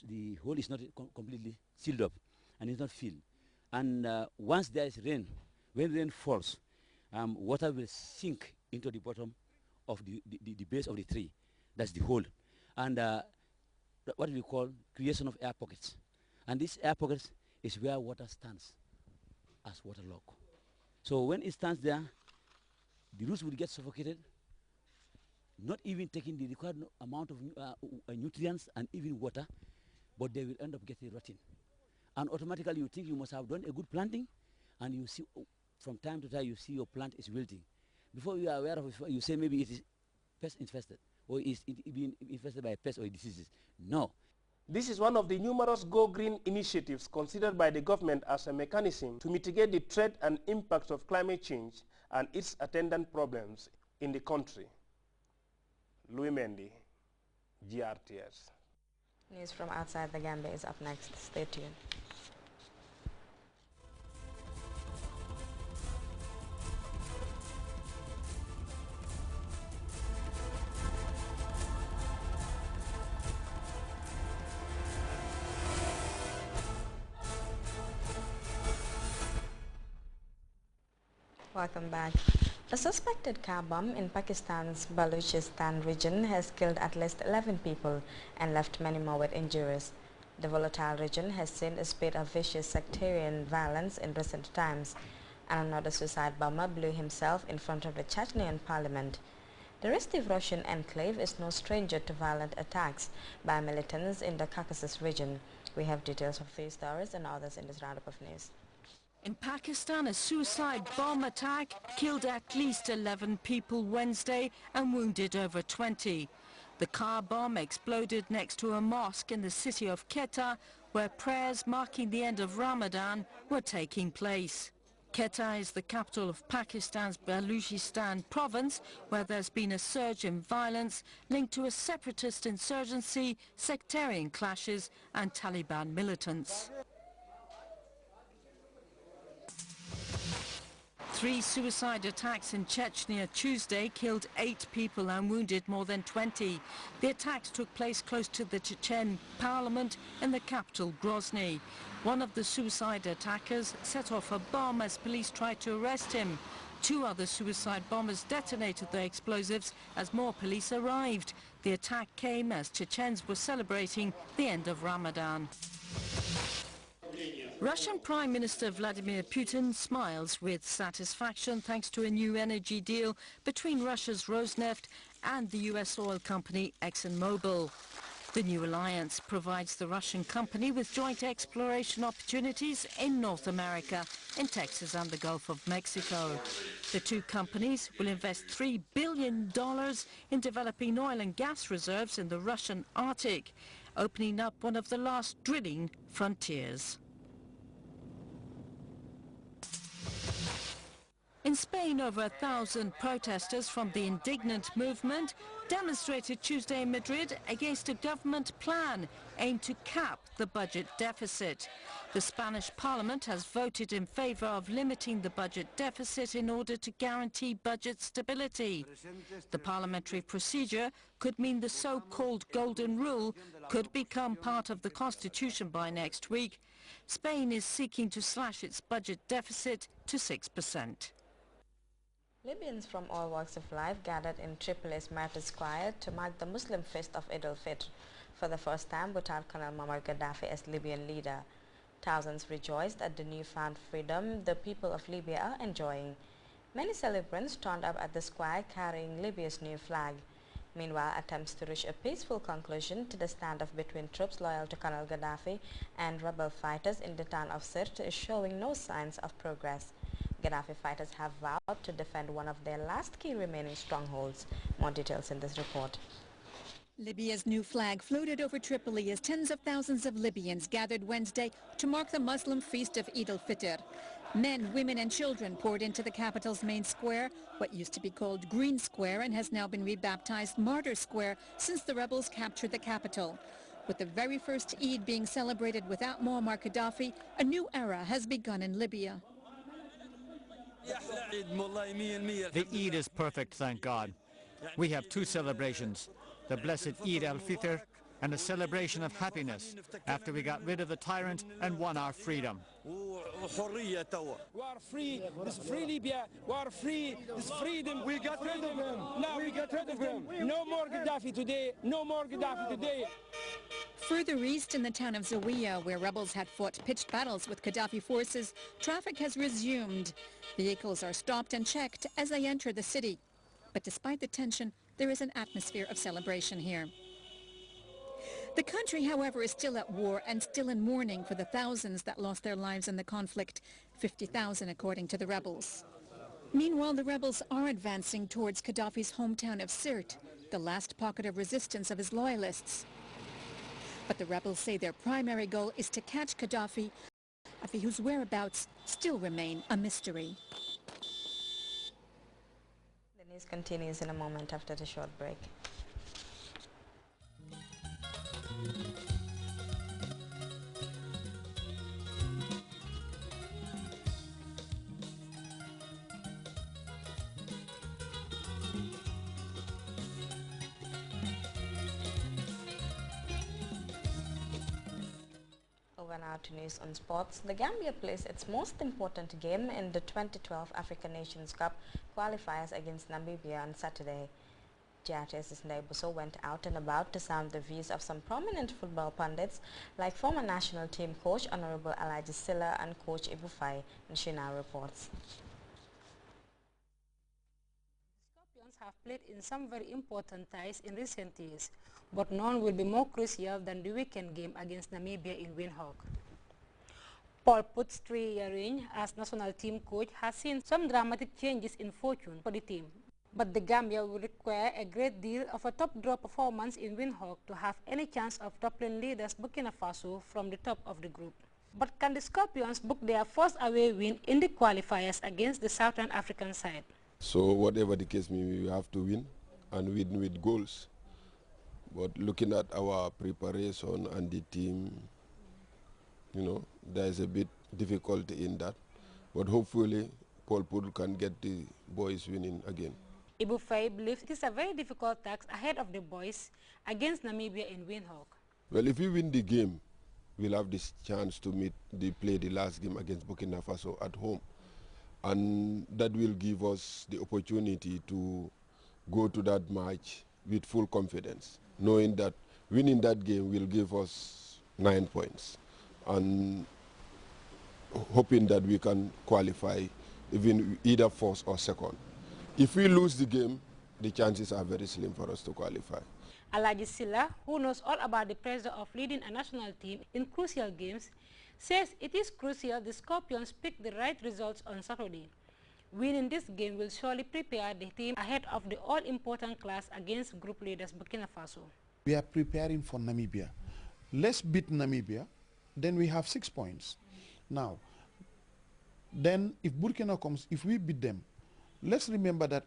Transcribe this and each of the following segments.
the hole is not completely sealed up and it's not filled. And once there is rain, when rain falls, water will sink into the bottom of the base of the tree. That's the hole. And what we call creation of air pockets. And these air pockets is where water stands as waterlock. So when it stands there, the roots will get suffocated, not even taking the required amount of nutrients and even water, but they will end up getting rotten. And automatically you think you must have done a good planting, and you see from time to time you see your plant is wilting. Before you are aware of it, you say maybe it is pest infested, or is it being infested by pests or diseases. No. This is one of the numerous Go Green initiatives considered by the government as a mechanism to mitigate the threat and impact of climate change and its attendant problems in the country. Louis Mendy, GRTS. News from outside the Gambia is up next. Stay tuned. Welcome back. A suspected car bomb in Pakistan's Balochistan region has killed at least 11 people and left many more with injuries. The volatile region has seen a spate of vicious sectarian violence in recent times, and another suicide bomber blew himself in front of the Chechnyan parliament. The restive Russian enclave is no stranger to violent attacks by militants in the Caucasus region. We have details of these stories and others in this roundup of news. In Pakistan, a suicide bomb attack killed at least 11 people Wednesday and wounded over 20. The car bomb exploded next to a mosque in the city of Quetta, where prayers marking the end of Ramadan were taking place. Quetta is the capital of Pakistan's Balochistan province, where there's been a surge in violence linked to a separatist insurgency, sectarian clashes and Taliban militants. 3 suicide attacks in Chechnya Tuesday killed 8 people and wounded more than 20. The attacks took place close to the Chechen parliament in the capital Grozny. One of the suicide attackers set off a bomb as police tried to arrest him. 2 other suicide bombers detonated the explosives as more police arrived. The attack came as Chechens were celebrating the end of Ramadan. Russian Prime Minister Vladimir Putin smiles with satisfaction thanks to a new energy deal between Russia's Rosneft and the US oil company ExxonMobil. The new alliance provides the Russian company with joint exploration opportunities in North America, in Texas and the Gulf of Mexico. The 2 companies will invest $3 billion in developing oil and gas reserves in the Russian Arctic, opening up one of the last drilling frontiers. In Spain, over 1,000 protesters from the indignant movement demonstrated Tuesday in Madrid against a government plan aimed to cap the budget deficit. The Spanish parliament has voted in favor of limiting the budget deficit in order to guarantee budget stability. The parliamentary procedure could mean the so-called golden rule could become part of the constitution by next week. Spain is seeking to slash its budget deficit to 6%. Libyans from all walks of life gathered in Tripoli's Martyrs Square to mark the Muslim feast of Eid al-Fitr, for the first time without Colonel Muammar Gaddafi as Libyan leader. Thousands rejoiced at the newfound freedom the people of Libya are enjoying. Many celebrants turned up at the square carrying Libya's new flag. Meanwhile, attempts to reach a peaceful conclusion to the standoff between troops loyal to Colonel Gaddafi and rebel fighters in the town of Sirte is showing no signs of progress. Gaddafi fighters have vowed to defend one of their last key remaining strongholds. More details in this report. Libya's new flag floated over Tripoli as tens of thousands of Libyans gathered Wednesday to mark the Muslim feast of Eid al-Fitr. Men, women and children poured into the capital's main square, what used to be called Green Square and has now been rebaptized Martyrs Square since the rebels captured the capital. With the very first Eid being celebrated without Muammar Gaddafi, a new era has begun in Libya. The Eid is perfect, thank God. We have 2 celebrations, the blessed Eid al-Fitr and a celebration of happiness after we got rid of the tyrant and won our freedom. We are free. This free Libya. We are free. This freedom. We got rid of him. Now we got rid of him. No more Gaddafi today. No more Gaddafi today. Further east in the town of Zawiya, where rebels had fought pitched battles with Gaddafi forces, traffic has resumed. Vehicles are stopped and checked as they enter the city. But despite the tension, there is an atmosphere of celebration here. The country, however, is still at war and still in mourning for the thousands that lost their lives in the conflict, 50,000 according to the rebels. Meanwhile, the rebels are advancing towards Gaddafi's hometown of Sirte, the last pocket of resistance of his loyalists. But the rebels say their primary goal is to catch Gaddafi, whose whereabouts still remain a mystery. The news continues in a moment after the short break. Over now to news on sports. The Gambia plays its most important game in the 2012 African Nations Cup qualifiers against Namibia on Saturday. Grts' Ndaibuso went out and about to sound the views of some prominent football pundits like former national team coach Honorable Alaji Silla and coach Ibu Fai, and she now reports. Scorpions have played in some very important ties in recent years, but none will be more crucial than the weekend game against Namibia in Windhoek. Paul Put's 3-year reign as national team coach has seen some dramatic changes in fortune for the team, but the Gambia will require a great deal of a top-draw performance in Windhoek to have any chance of toppling leaders Burkina Faso from the top of the group. But can the Scorpions book their first away win in the qualifiers against the Southern African side? So whatever the case may be, we have to win and win with goals. But looking at our preparation and the team, you know, there is a bit difficulty in that. But hopefully, Paul Put can get the boys winning again. Ibu Fai believes it is a very difficult task ahead of the boys against Namibia in Windhoek. Well, if we win the game, we'll have this chance to play the last game against Burkina Faso at home. And that will give us the opportunity to go to that match with full confidence, knowing that winning that game will give us 9 points and hoping that we can qualify even either first or second. If we lose the game, the chances are very slim for us to qualify. Alaji Silla, who knows all about the pressure of leading a national team in crucial games, says it is crucial the Scorpions pick the right results on Saturday. Winning this game will surely prepare the team ahead of the all-important clash against group leaders Burkina Faso. We are preparing for Namibia. Let's beat Namibia, then we have 6 points. Now, then if Burkina comes, if we beat them, let's remember that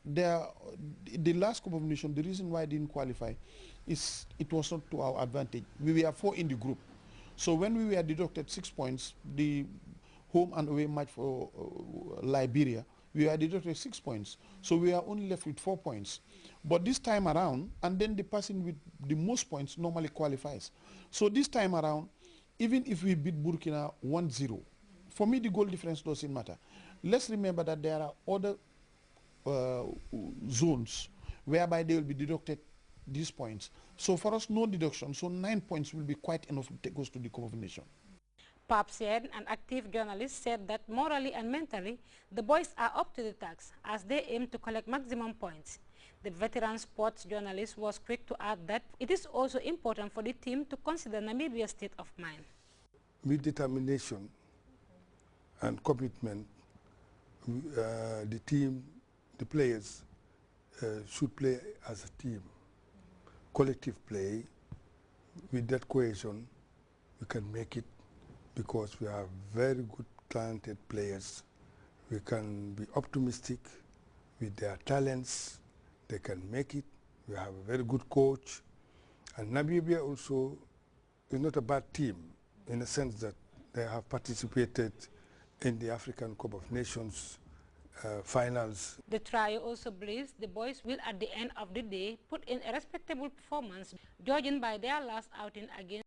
the last Cup of Nations, the reason why I didn't qualify is it was not to our advantage. We were 4 in the group. So when we were deducted 6 points, the home and away match for Liberia, we were deducted 6 points. So we are only left with 4 points. But this time around, and then the person with the most points normally qualifies. So this time around, even if we beat Burkina 1-0, for me the goal difference doesn't matter. Let's remember that there are other zones whereby they will be deducted these points. So for us, no deduction. So 9 points will be quite enough to take us to the Cup of Nations. Pap said, an active journalist, said that morally and mentally, the boys are up to the task as they aim to collect maximum points. The veteran sports journalist was quick to add that it is also important for the team to consider Namibia's state of mind. With determination and commitment, the team, the players should play as a team. Collective play, with that cohesion, we can make it because we have very good, talented players. We can be optimistic with their talents. They can make it. We have a very good coach. And Namibia also is not a bad team in the sense that they have participated in the African Cup of Nations finals. The trio also believes the boys will at the end of the day put in a respectable performance, judging by their last outing against